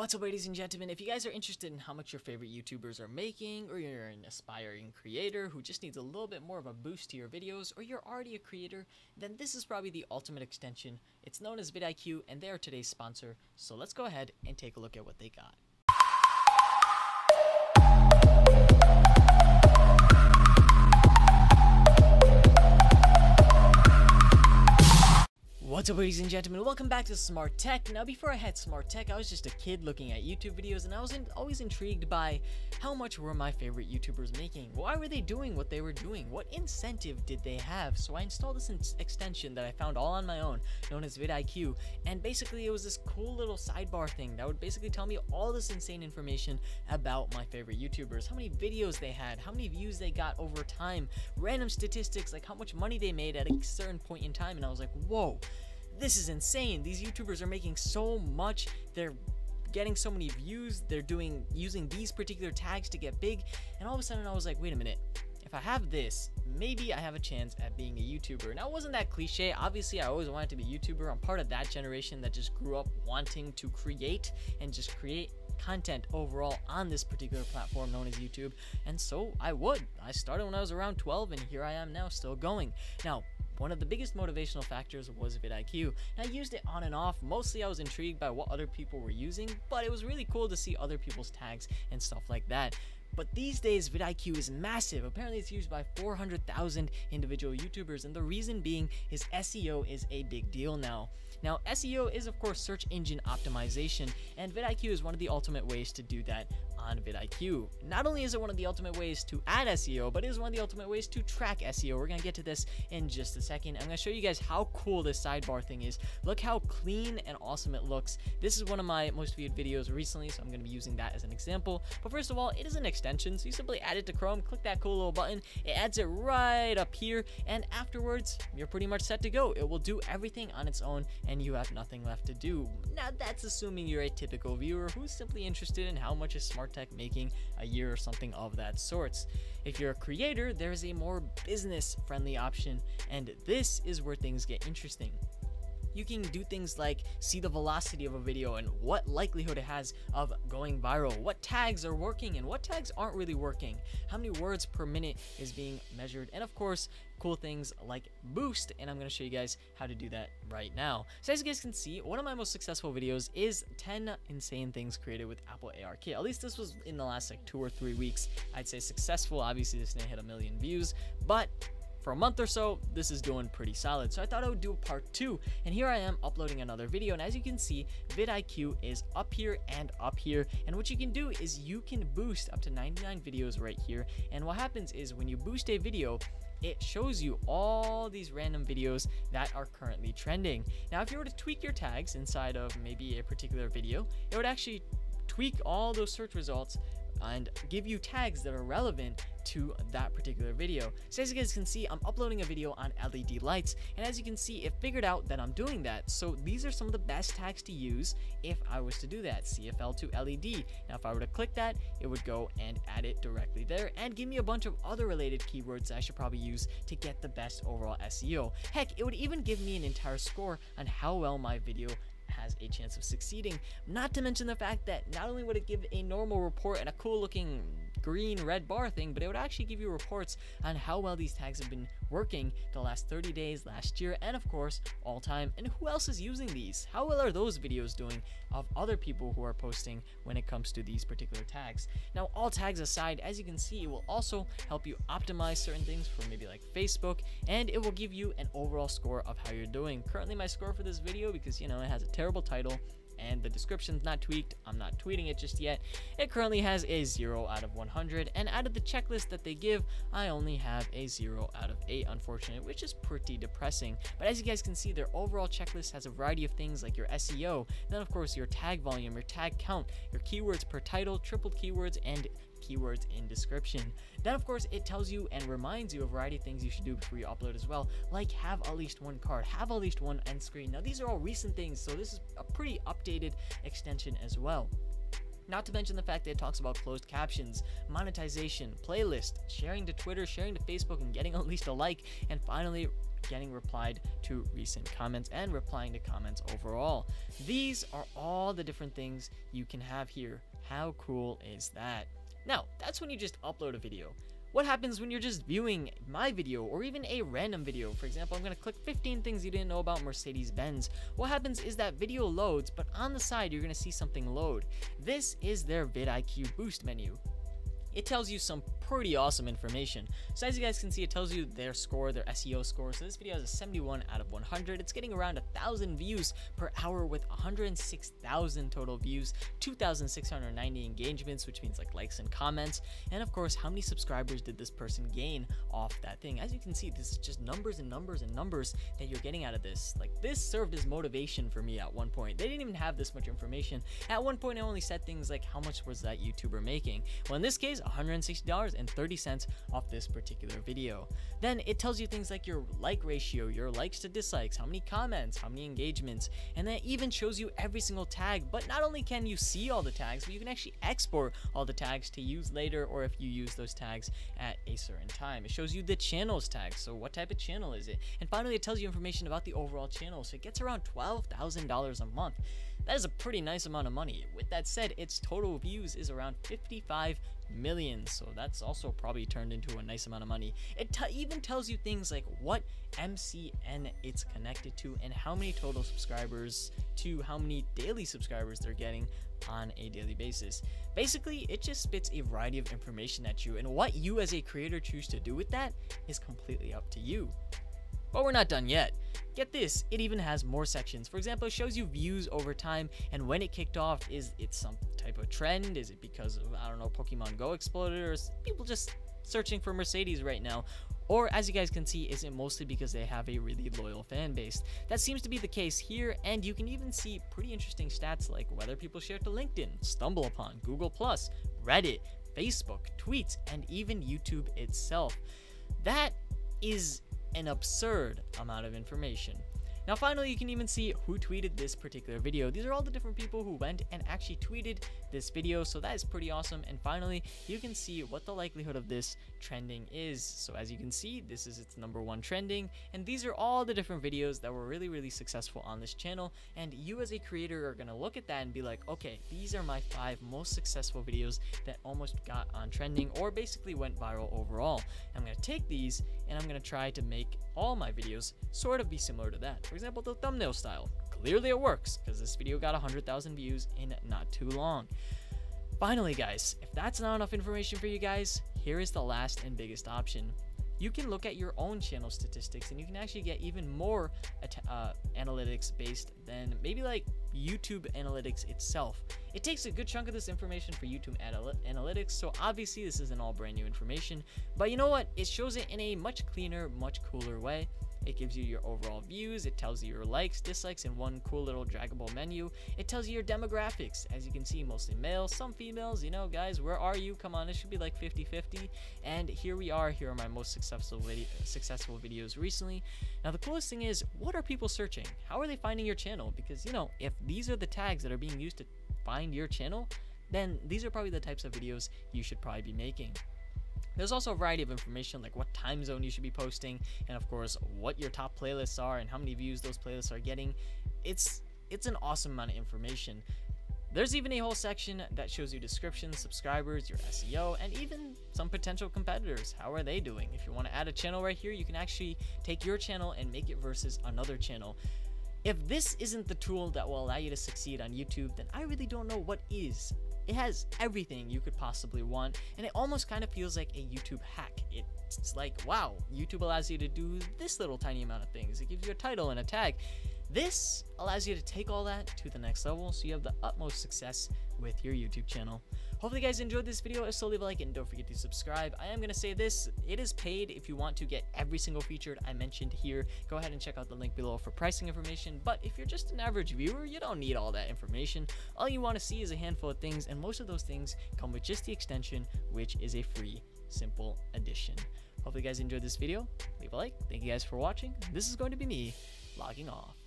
What's up, ladies and gentlemen? If you guys are interested in how much your favorite YouTubers are making, or you're an aspiring creator who just needs a little bit more of a boost to your videos, or you're already a creator, then this is probably the ultimate extension. It's known as VidIQ, and they are today's sponsor, so let's go ahead and take a look at what they got. What's up, ladies and gentlemen? Welcome back to Smart Tech. Now, before I had Smart Tech, I was just a kid looking at YouTube videos, and I was always intrigued by how much were my favorite YouTubers making? Why were they doing what they were doing? What incentive did they have? So I installed this extension that I found all on my own, known as VidIQ, and basically it was this cool little sidebar thing that would basically tell me all this insane information about my favorite YouTubers, how many videos they had, how many views they got over time, random statistics like how much money they made at a certain point in time, and I was like, whoa. This is insane. These YouTubers are making so much. They're getting so many views. They're using these particular tags to get big. And all of a sudden I was like, wait a minute. If I have this, maybe I have a chance at being a YouTuber. Now, it wasn't that cliche. Obviously, I always wanted to be a YouTuber. I'm part of that generation that just grew up wanting to create and just create content overall on this particular platform known as YouTube. And so I started when I was around 12, and here I am now, still going. Now, one of the biggest motivational factors was VidIQ, and I used it on and off. Mostly I was intrigued by what other people were using, but it was really cool to see other people's tags and stuff like that. But these days, VidIQ is massive. Apparently, it's used by 400,000 individual YouTubers, and the reason being is SEO is a big deal now. Now, SEO is, of course, search engine optimization, and VidIQ is one of the ultimate ways to do that on VidIQ. Not only is it one of the ultimate ways to add SEO, but it is one of the ultimate ways to track SEO. We're going to get to this in just a second. I'm going to show you guys how cool this sidebar thing is. Look how clean and awesome it looks. This is one of my most viewed videos recently, so I'm going to be using that as an example. But first of all, it is an extension, so you simply add it to Chrome, click that cool little button, it adds it right up here, and afterwards, you're pretty much set to go. It will do everything on its own, and you have nothing left to do. Now, that's assuming you're a typical viewer who's simply interested in how much is Smart Tech making a year or something of that sorts. If you're a creator, there's a more business-friendly option, and this is where things get interesting. You can do things like see the velocity of a video and what likelihood it has of going viral, what tags are working and what tags aren't really working, how many words per minute is being measured, and of course, cool things like boost, and I'm going to show you guys how to do that right now. So as you guys can see, one of my most successful videos is 10 insane things created with Apple ARKit. At least this was in the last like 2 or 3 weeks. I'd say successful. Obviously, this didn't hit 1 million views, but for a month or so, this is doing pretty solid. So I thought I would do part 2, and here I am uploading another video. And as you can see, VidIQ is up here and up here. And what you can do is you can boost up to 99 videos right here. And what happens is when you boost a video, it shows you all these random videos that are currently trending. Now, if you were to tweak your tags inside of maybe a particular video, it would actually tweak all those search results and give you tags that are relevant to that particular video. So as you guys can see, I'm uploading a video on LED lights, and as you can see, it figured out that I'm doing that. So these are some of the best tags to use if I was to do that. CFL to LED. Now if I were to click that, it would go and add it directly there and give me a bunch of other related keywords that I should probably use to get the best overall SEO. Heck, it would even give me an entire score on how well my video has a chance of succeeding. Not to mention the fact that not only would it give a normal report and a cool looking green red bar thing, but it would actually give you reports on how well these tags have been working the last 30 days, last year, and of course all time, and who else is using these. How well are those videos doing of other people who are posting when it comes to these particular tags. Now, all tags aside, as you can see, it will also help you optimize certain things for maybe like Facebook, and it will give you an overall score of how you're doing. Currently my score for this video, because you know it has a terrible title and the description's not tweaked, I'm not tweeting it just yet, it currently has a 0 out of 100, and out of the checklist that they give, I only have a 0 out of 8, unfortunately, which is pretty depressing. But as you guys can see, their overall checklist has a variety of things like your SEO, then of course your tag volume, your tag count, your keywords per title, tripled keywords, and keywords in description. Then of course it tells you and reminds you a variety of things you should do before you upload as well, like have at least one card, have at least one end screen. Now these are all recent things, so this is a pretty updated extension as well. Not to mention the fact that it talks about closed captions, monetization, playlist, sharing to Twitter, sharing to Facebook, and getting at least a like, and finally getting replied to recent comments and replying to comments overall. These are all the different things you can have here. How cool is that? Now, that's when you just upload a video. What happens when you're just viewing my video or even a random video? For example, I'm going to click 15 things you didn't know about Mercedes-Benz. What happens is that video loads, but on the side, you're going to see something load. This is their Vid Iq Boost Menu. It tells you some pretty awesome information. So as you guys can see, it tells you their score, their SEO score. So this video has a 71 out of 100. It's getting around 1,000 views per hour with 106,000 total views, 2,690 engagements, which means like likes and comments. And of course, how many subscribers did this person gain off that thing? As you can see, this is just numbers and numbers and numbers that you're getting out of this. Like, this served as motivation for me at one point. They didn't even have this much information. At one point, I only said things like, how much was that YouTuber making? Well, in this case, $160.30 off this particular video. Then it tells you things like your like ratio, your likes to dislikes, how many comments, how many engagements, and then it even shows you every single tag. But not only can you see all the tags, but you can actually export all the tags to use later, or if you use those tags at a certain time. It shows you the channels tags, so what type of channel is it? And finally, it tells you information about the overall channel, so it gets around $12,000 a month. That is a pretty nice amount of money. With that said, its total views is around 55 million, so that's also probably turned into a nice amount of money. It even tells you things like what MCN it's connected to and how many total subscribers to how many daily subscribers they're getting on a daily basis. Basically, it just spits a variety of information at you, and what you as a creator choose to do with that is completely up to you. But we're not done yet. Get this, it even has more sections. For example, it shows you views over time and when it kicked off. Is it some type of trend? Is it because of, I don't know, Pokemon Go exploded, or is people just searching for Mercedes right now? Or as you guys can see, is it mostly because they have a really loyal fan base? That seems to be the case here, and you can even see pretty interesting stats like whether people share to LinkedIn, Stumble Upon, Google+, Reddit, Facebook, tweets, and even YouTube itself. That is an absurd amount of information. Now finally, you can even see who tweeted this particular video. These are all the different people who went and actually tweeted this video, so that is pretty awesome. And finally, you can see what the likelihood of this trending is. So as you can see, this is its #1 trending, and these are all the different videos that were really successful on this channel. And you as a creator are gonna look at that and be like, okay, these are my 5 most successful videos that almost got on trending or basically went viral overall. I'm gonna take these and I'm gonna try to make all my videos sort of be similar to that. For example, the thumbnail style. Clearly it works because this video got 100,000 views in not too long. Finally, guys, if that's not enough information for you guys, here is the last and biggest option. You can look at your own channel statistics, and you can actually get even more analytics based than maybe like YouTube analytics itself. It takes a good chunk of this information for YouTube analytics, so obviously this isn't all brand new information, but you know what? It shows it in a much cleaner, much cooler way. It gives you your overall views, it tells you your likes, dislikes in one cool little draggable menu. It tells you your demographics, as you can see, mostly males, some females. You know, guys, where are you? Come on, it should be like 50-50. And here we are. Here are my most successful videos recently. Now, the coolest thing is, what are people searching? How are they finding your channel? Because, you know, if these are the tags that are being used to find your channel, then these are probably the types of videos you should probably be making. There's also a variety of information like what time zone you should be posting, and of course what your top playlists are and how many views those playlists are getting. It's an awesome amount of information. There's even a whole section that shows you descriptions, subscribers, your SEO, and even some potential competitors. How are they doing? If you want to add a channel right here, you can actually take your channel and make it versus another channel. If this isn't the tool that will allow you to succeed on YouTube, then I really don't know what is. It has everything you could possibly want, and it almost kind of feels like a YouTube hack. It's like, wow, YouTube allows you to do this little tiny amount of things. It gives you a title and a tag. This allows you to take all that to the next level, so you have the utmost success with your YouTube channel. Hopefully you guys enjoyed this video. If so, leave a like and don't forget to subscribe. I am going to say this, it is paid if you want to get every single feature I mentioned here. Go ahead and check out the link below for pricing information, but if you're just an average viewer, you don't need all that information. All you want to see is a handful of things, and most of those things come with just the extension, which is a free, simple addition. Hopefully you guys enjoyed this video. Leave a like. Thank you guys for watching. This is going to be me logging off.